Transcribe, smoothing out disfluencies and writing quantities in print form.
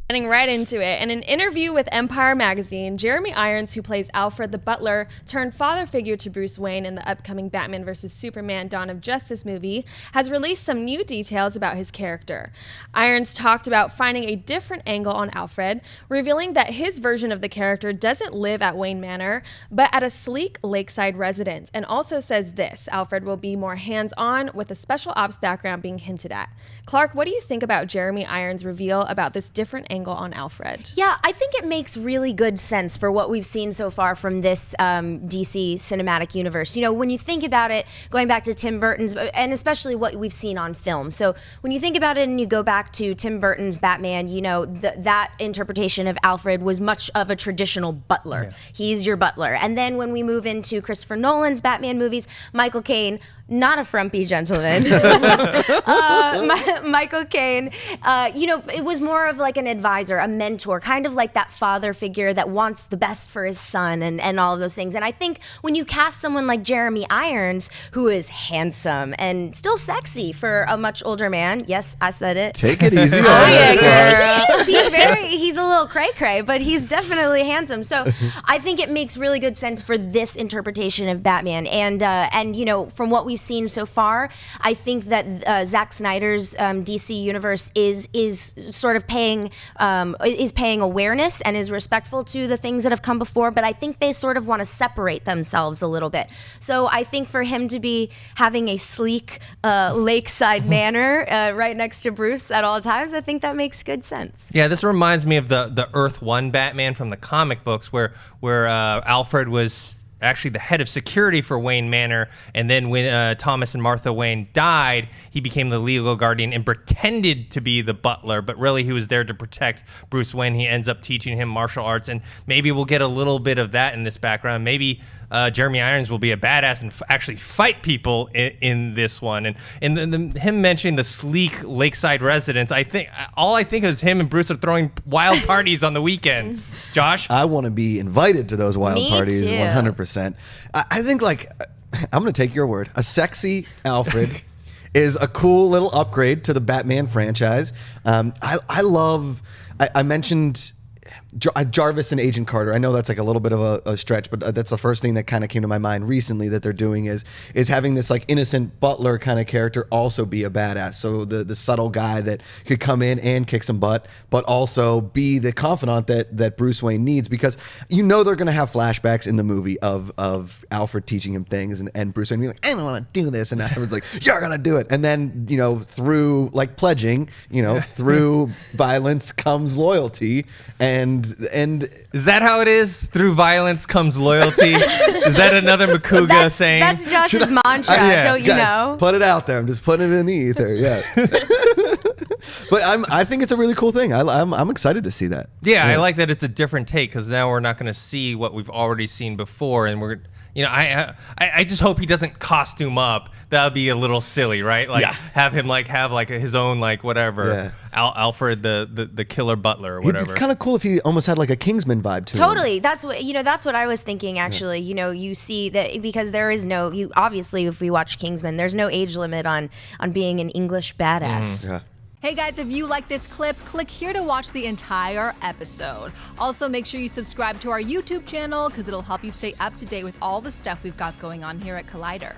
Getting right into it. In an interview with Empire magazine, Jeremy Irons, who plays Alfred the butler turned father figure to Bruce Wayne in the upcoming Batman vs. Superman Dawn of Justice movie, has released some new details about his character. Irons talked about finding a different angle on Alfred, revealing that his version of the character doesn't live at Wayne Manor, but at a sleek lakeside residence, and also says this: Alfred will be more hands-on, with a special ops background being hinted at. Clark, what do you think about Jeremy Irons' reveal about this different angle on Alfred? Yeah, I think it makes really good sense for what we've seen so far from this DC cinematic universe. You know, when you think about it, going back to Tim Burton's, and especially what we've seen on film. So when you think about it and you go back to Tim Burton's Batman, you know, that interpretation of Alfred was much of a traditional butler. Yeah. He's your butler. And then when we move into Christopher Nolan's Batman movies, Michael Caine, not a frumpy gentleman. Michael Caine, you know, it was more of like an advisor, a mentor, kind of like that father figure that wants the best for his son and all of those things. And I think when you cast someone like Jeremy Irons, who is handsome and still sexy for a much older man, yes, I said it. Take it easy. He's a little cray-cray, but he's definitely handsome. So I think it makes really good sense for this interpretation of Batman. And you know, from what we've seen so far, I think that Zack Snyder's DC universe is sort of paying awareness and is respectful to the things that have come before, but I think they sort of want to separate themselves a little bit. So I think for him to be having a sleek lakeside manor right next to Bruce at all times, I think that makes good sense. Yeah, this reminds me of the Earth 1 Batman from the comic books, where Alfred was actually the head of security for Wayne Manor, and then when Thomas and Martha Wayne died, he became the legal guardian and pretended to be the butler, but really he was there to protect Bruce Wayne. He ends up teaching him martial arts, and maybe we'll get a little bit of that in this background. Maybe Jeremy Irons will be a badass and actually fight people in this one. And him mentioning the sleek lakeside residence, I think is him and Bruce are throwing wild parties on the weekends. Josh? I want to be invited to those wild parties, too. 100%. I think, like, I'm going to take your word. A sexy Alfred is a cool little upgrade to the Batman franchise. I mentioned Jarvis and Agent Carter. I know that's like a little bit of a stretch, but that's the first thing that kind of came to my mind recently that they're doing is having this like innocent butler kind of character also be a badass. So the subtle guy that could come in and kick some butt, but also be the confidant that Bruce Wayne needs, because you know they're going to have flashbacks in the movie of Alfred teaching him things and Bruce Wayne being like, I don't want to do this, and Alfred's like, you're going to do it. And then, you know, through like pledging, you know, through violence comes loyalty. And is that how it is? Through violence comes loyalty? Is that another Makuga saying? That's Josh's mantra, don't you know? Put it out there. I'm just putting it in the ether. Yeah. But I think it's a really cool thing. I'm excited to see that. Yeah, I like that it's a different take, because now we're not going to see what we've already seen before, and we're. You know, I just hope he doesn't costume up. That would be a little silly, right? Like have him have his own whatever. Yeah. Alfred the killer butler or whatever. It'd be kind of cool if he almost had like a Kingsman vibe to him. Totally. That's what I was thinking actually. Yeah. You know, you see that because there is obviously if we watch Kingsman, there's no age limit on being an English badass. Yeah. Hey guys, if you like this clip, click here to watch the entire episode. Also, make sure you subscribe to our YouTube channel because it'll help you stay up to date with all the stuff we've got going on here at Collider.